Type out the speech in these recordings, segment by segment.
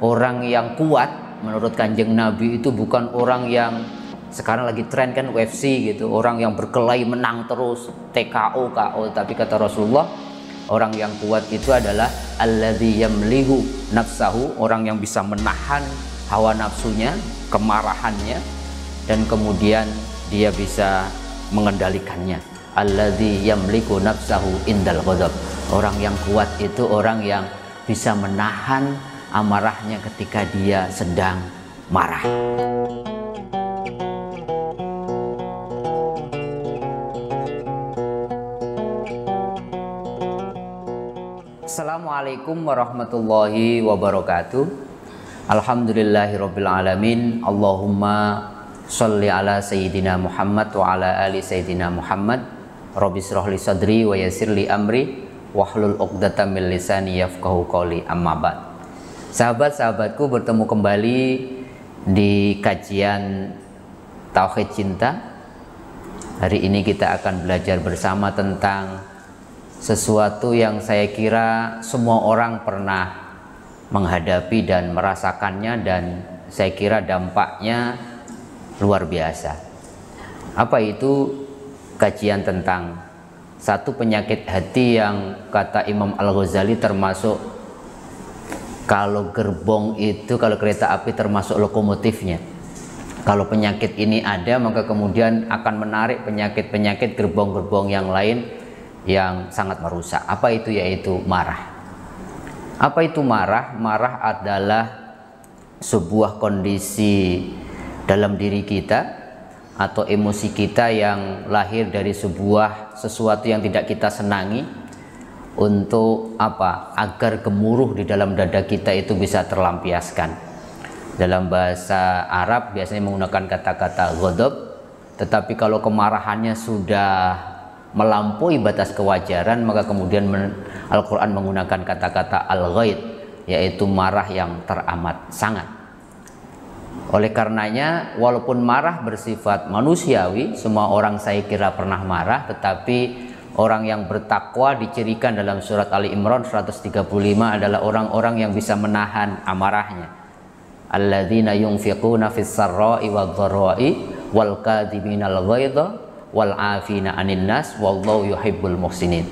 Orang yang kuat menurut Kanjeng Nabi itu bukan orang yang sekarang lagi tren kan UFC gitu, orang yang berkelahi menang terus TKO KO, tapi kata Rasulullah, orang yang kuat itu adalah alladzi yamlihu nafsahu, orang yang bisa menahan hawa nafsunya, kemarahannya, dan kemudian dia bisa mengendalikannya. Alladzi yamliku nafsahu indal ghadab, orang yang kuat itu orang yang bisa menahan amarahnya ketika dia sedang marah. Assalamualaikum warahmatullahi wabarakatuh. Alhamdulillahirabbil alamin. Allahumma sholli ala sayyidina Muhammad wa ala ali sayyidina Muhammad. Rabbi shrah li sadri wa yassir li amri wahlul 'uqdatam min lisani yafqahu qawli. Amma ba'd. Sahabat-sahabatku, bertemu kembali di kajian Tauhid Cinta. Hari ini kita akan belajar bersama tentang sesuatu yang saya kira semua orang pernah menghadapi dan merasakannya, dan saya kira dampaknya luar biasa. Apa itu? Kajian tentang satu penyakit hati yang kata Imam Al-Ghazali termasuk, kalau gerbong itu, kalau kereta api termasuk lokomotifnya. Kalau penyakit ini ada, maka kemudian akan menarik penyakit-penyakit gerbong-gerbong yang lain yang sangat merusak. Apa itu? Yaitu marah. Apa itu marah? Marah adalah sebuah kondisi dalam diri kita atau emosi kita yang lahir dari sesuatu yang tidak kita senangi. Untuk apa? Agar gemuruh di dalam dada kita itu bisa terlampiaskan. Dalam bahasa Arab biasanya menggunakan kata-kata ghadab, tetapi kalau kemarahannya sudah melampaui batas kewajaran, maka kemudian Al-Quran menggunakan kata-kata al-ghaid, yaitu marah yang teramat sangat. Oleh karenanya, walaupun marah bersifat manusiawi, semua orang saya kira pernah marah, tetapi orang yang bertakwa dicirikan dalam surat Ali Imran 135 adalah orang-orang yang bisa menahan amarahnya. Alladzina yunfiquna fis sarra'i wadh-dharra'i wal kadhiminal ghaidha wal 'afina 'anil nas wallahu yuhibbul muhsinin.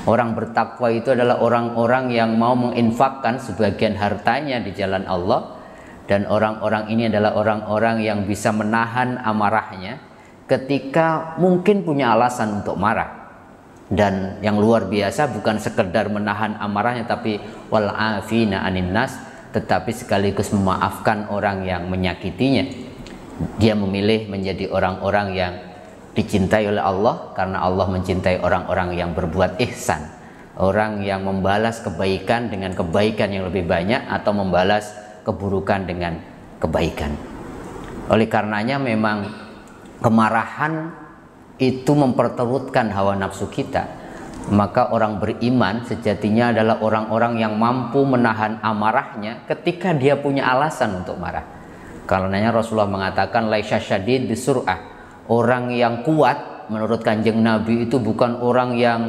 Orang bertakwa itu adalah orang-orang yang mau menginfakkan sebagian hartanya di jalan Allah, dan orang-orang ini adalah orang-orang yang bisa menahan amarahnya ketika mungkin punya alasan untuk marah. Dan yang luar biasa, bukan sekedar menahan amarahnya, tapi wal 'afina 'anil nas, tetapi sekaligus memaafkan orang yang menyakitinya. Dia memilih menjadi orang-orang yang dicintai oleh Allah, karena Allah mencintai orang-orang yang berbuat ihsan, orang yang membalas kebaikan dengan kebaikan yang lebih banyak, atau membalas keburukan dengan kebaikan. Oleh karenanya memang kemarahan itu memperturutkan hawa nafsu kita. Maka orang beriman sejatinya adalah orang-orang yang mampu menahan amarahnya ketika dia punya alasan untuk marah. Karenanya Rasulullah mengatakan laisa syadid bisur'ah, orang yang kuat menurut Kanjeng Nabi itu bukan orang yang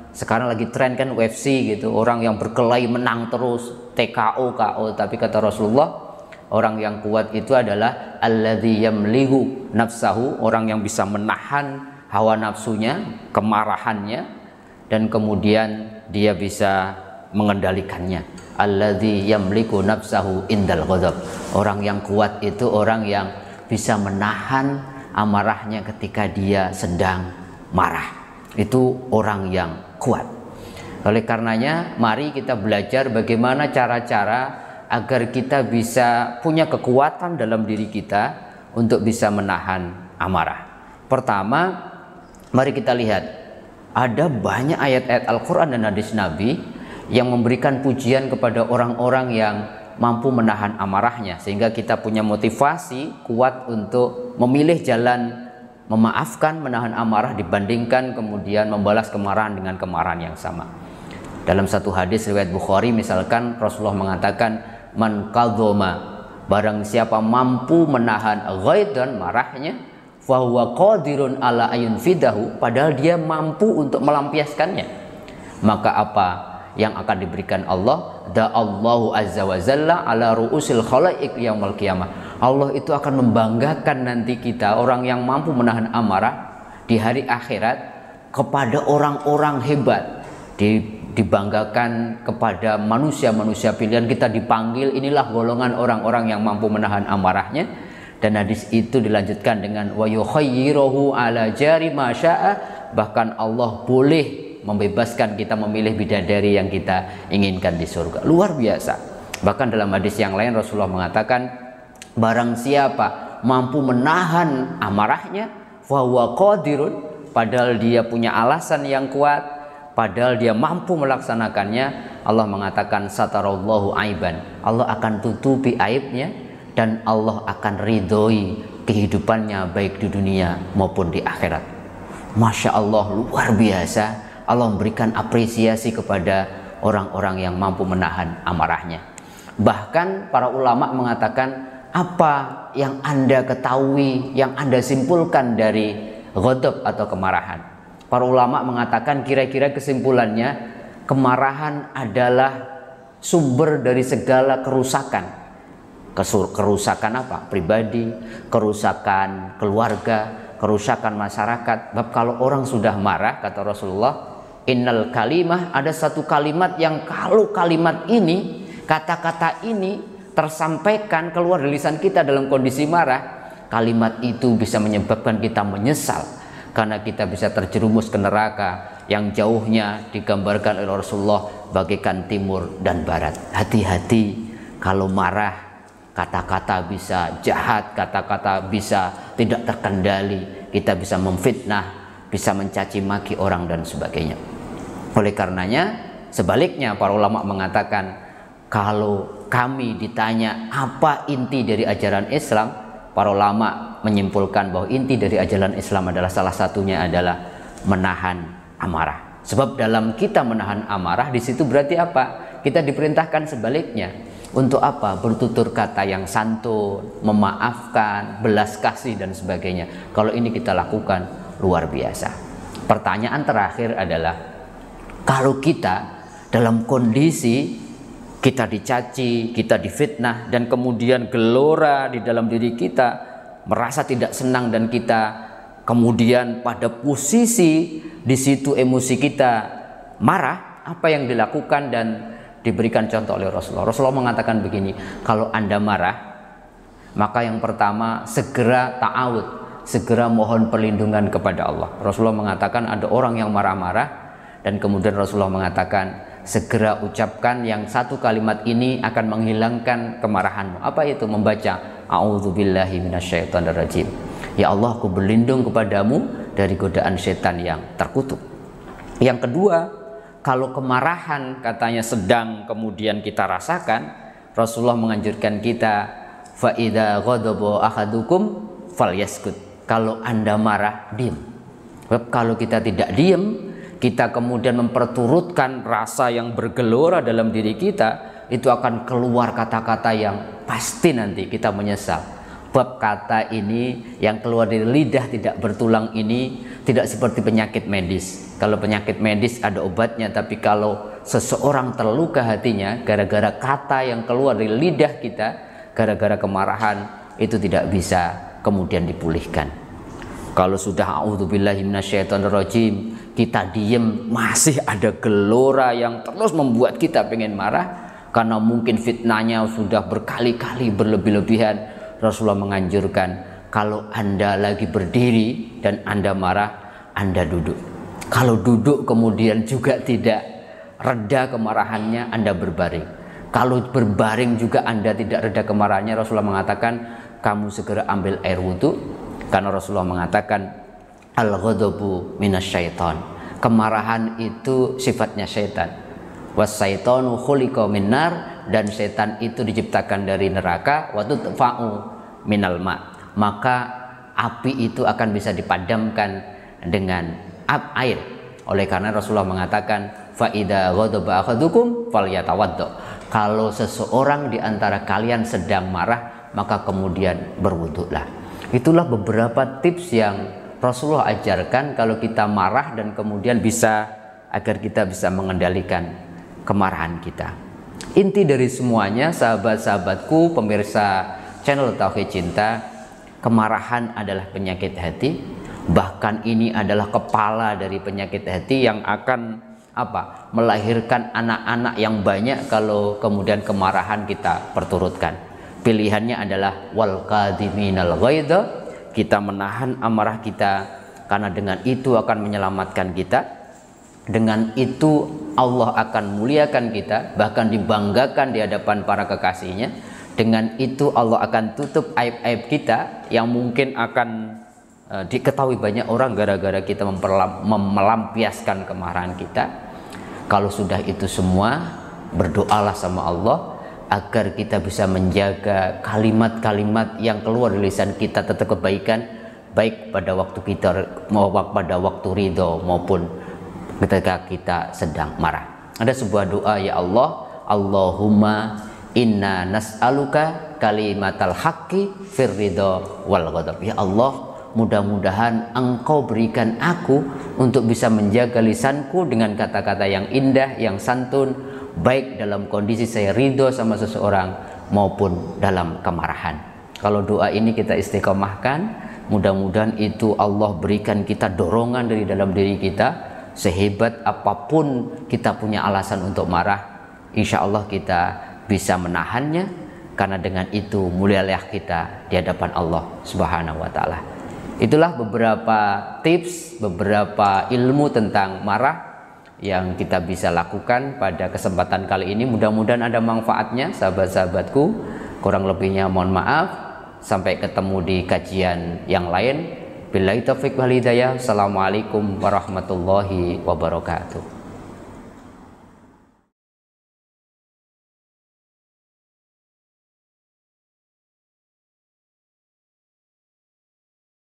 sekarang lagi tren kan UFC gitu, orang yang berkelahi menang terus TKO KO, tapi kata Rasulullah, orang yang kuat itu adalah alladzi yamlihu nafsahu, orang yang bisa menahan hawa nafsunya, kemarahannya, dan kemudian dia bisa mengendalikannya. Alladzi yamliku nafsahu indal ghadab, orang yang kuat itu orang yang bisa menahan amarahnya ketika dia sedang marah. Itu orang yang kuat. Oleh karenanya, mari kita belajar bagaimana cara-cara agar kita bisa punya kekuatan dalam diri kita untuk bisa menahan amarah. Pertama, mari kita lihat, ada banyak ayat-ayat Al-Quran dan hadis Nabi yang memberikan pujian kepada orang-orang yang mampu menahan amarahnya, sehingga kita punya motivasi kuat untuk memilih jalan memaafkan, menahan amarah, dibandingkan kemudian membalas kemarahan dengan kemarahan yang sama. Dalam satu hadis riwayat Bukhari misalkan, Rasulullah mengatakan, man qadhoma, barang siapa mampu menahan ghaidan, marahnya, fahuwa qadirun ala ayun fidahu, padahal dia mampu untuk melampiaskannya. Maka apa yang akan diberikan Allah. Allahu azza wa jalla ala ru'usil khalaiq yaumil qiyamah. Allah itu akan membanggakan nanti kita orang yang mampu menahan amarah di hari akhirat kepada orang-orang hebat. Dibanggakan kepada manusia-manusia pilihan, kita dipanggil inilah golongan orang-orang yang mampu menahan amarahnya. Dan hadis itu dilanjutkan dengan wa yukhayyiruhu ala jari ma syaa, bahkan Allah boleh membebaskan kita memilih bidadari yang kita inginkan di surga. Luar biasa. Bahkan dalam hadis yang lain Rasulullah mengatakan, barang siapa mampu menahan amarahnya, fahuwa qadirun, padahal dia punya alasan yang kuat, padahal dia mampu melaksanakannya, Allah mengatakan satarallahu aiban, Allah akan tutupi aibnya dan Allah akan ridhoi kehidupannya baik di dunia maupun di akhirat. Masya Allah, luar biasa. Allah memberikan apresiasi kepada orang-orang yang mampu menahan amarahnya. Bahkan para ulama mengatakan, apa yang Anda ketahui, yang Anda simpulkan dari ghadab atau kemarahan? Para ulama mengatakan kira-kira kesimpulannya, kemarahan adalah sumber dari segala kerusakan. Kerusakan apa? Pribadi, kerusakan keluarga, kerusakan masyarakat. Sebab kalau orang sudah marah, kata Rasulullah, innal kalimah, ada satu kalimat yang kalau kalimat ini, kata-kata ini tersampaikan keluar dari lisan kita dalam kondisi marah, kalimat itu bisa menyebabkan kita menyesal, karena kita bisa terjerumus ke neraka yang jauhnya digambarkan oleh Rasulullah bagaikan timur dan barat. Hati-hati kalau marah, kata-kata bisa jahat, kata-kata bisa tidak terkendali, kita bisa memfitnah, bisa mencaci maki orang dan sebagainya. Oleh karenanya, sebaliknya para ulama mengatakan, kalau kami ditanya apa inti dari ajaran Islam, para ulama menyimpulkan bahwa inti dari ajaran Islam adalah salah satunya adalah menahan amarah. Sebab dalam kita menahan amarah, di situ berarti apa? Kita diperintahkan sebaliknya. Untuk apa? Bertutur kata yang santun, memaafkan, belas kasih dan sebagainya. Kalau ini kita lakukan, luar biasa. Pertanyaan terakhir adalah, kalau kita dalam kondisi kita dicaci, kita difitnah, dan kemudian gelora di dalam diri kita, merasa tidak senang, dan kita kemudian pada posisi di situ emosi kita marah, apa yang dilakukan? Dan diberikan contoh oleh Rasulullah. Rasulullah mengatakan begini, kalau Anda marah, maka yang pertama segera ta'awud, segera mohon perlindungan kepada Allah. Rasulullah mengatakan ada orang yang marah-marah, dan kemudian Rasulullah mengatakan segera ucapkan yang satu kalimat ini akan menghilangkan kemarahanmu. Apa itu? Membaca a'udzubillahi minasyaitonirrajim. Ya Allah, aku berlindung kepadamu dari godaan setan yang terkutuk. Yang kedua, kalau kemarahan katanya sedang kemudian kita rasakan, Rasulullah menganjurkan kita, fa idza ghadaba ahadukum falyaskut. Kalau Anda marah, diam. Sebab kalau kita tidak diam, kita kemudian memperturutkan rasa yang bergelora dalam diri kita, itu akan keluar kata-kata yang pasti nanti kita menyesal. Bab kata ini yang keluar dari lidah tidak bertulang ini tidak seperti penyakit medis. Kalau penyakit medis ada obatnya, tapi kalau seseorang terluka hatinya gara-gara kata yang keluar dari lidah kita, gara-gara kemarahan, itu tidak bisa kemudian dipulihkan. Kalau sudah a'udzubillahi minasyaitonirrajim, kita diem, masih ada gelora yang terus membuat kita pengen marah, karena mungkin fitnahnya sudah berkali-kali berlebih-lebihan. Rasulullah menganjurkan, kalau Anda lagi berdiri dan Anda marah, Anda duduk. Kalau duduk kemudian juga tidak reda kemarahannya, Anda berbaring. Kalau berbaring juga Anda tidak reda kemarahannya, Rasulullah mengatakan, kamu segera ambil air wudhu, karena Rasulullah mengatakan, al-ghadabu minasyaiton. Kemarahan itu sifatnya syaitan. Was-syaitanu khuliqa minnar, dan setan itu diciptakan dari neraka. Wa tudfa'u minal ma. Maka api itu akan bisa dipadamkan dengan air. Oleh karena Rasulullah mengatakan, fa idza ghadaba ahadukum falyatawaddo. Kalau seseorang di antara kalian sedang marah, maka kemudian berwudhulah. Itulah beberapa tips yang Rasulullah ajarkan kalau kita marah, dan kemudian bisa agar kita bisa mengendalikan kemarahan kita. Inti dari semuanya, sahabat-sahabatku, pemirsa channel Tauhid Cinta, kemarahan adalah penyakit hati. Bahkan ini adalah kepala dari penyakit hati yang akan melahirkan anak-anak yang banyak kalau kemudian kemarahan kita perturutkan. Pilihannya adalah wal kadhiminal ghaidha, kita menahan amarah kita, karena dengan itu akan menyelamatkan kita. Dengan itu Allah akan muliakan kita, bahkan dibanggakan di hadapan para kekasihnya. Dengan itu Allah akan tutup aib-aib kita yang mungkin akan diketahui banyak orang gara-gara kita melampiaskan kemarahan kita. Kalau sudah itu semua, berdoalah sama Allah agar kita bisa menjaga kalimat-kalimat yang keluar dari lisan kita tetap kebaikan, baik pada waktu kita pada waktu ridho maupun ketika kita sedang marah. Ada sebuah doa, ya Allah, Allahumma inna nas'aluka kalimatal haqqi fir ridho wal ghadab. Ya Allah, mudah-mudahan Engkau berikan aku untuk bisa menjaga lisanku dengan kata-kata yang indah, yang santun, baik dalam kondisi saya ridho sama seseorang maupun dalam kemarahan. Kalau doa ini kita istiqomahkan, mudah-mudahan itu Allah berikan kita dorongan dari dalam diri kita. Sehebat apapun kita punya alasan untuk marah, insya Allah kita bisa menahannya, karena dengan itu mulialah kita di hadapan Allah Subhanahu wa Ta'ala. Itulah beberapa tips, beberapa ilmu tentang marah yang kita bisa lakukan pada kesempatan kali ini. Mudah-mudahan ada manfaatnya, sahabat-sahabatku. Kurang lebihnya mohon maaf. Sampai ketemu di kajian yang lain. Billahi taufiq wal hidayah. Assalamualaikum warahmatullahi wabarakatuh.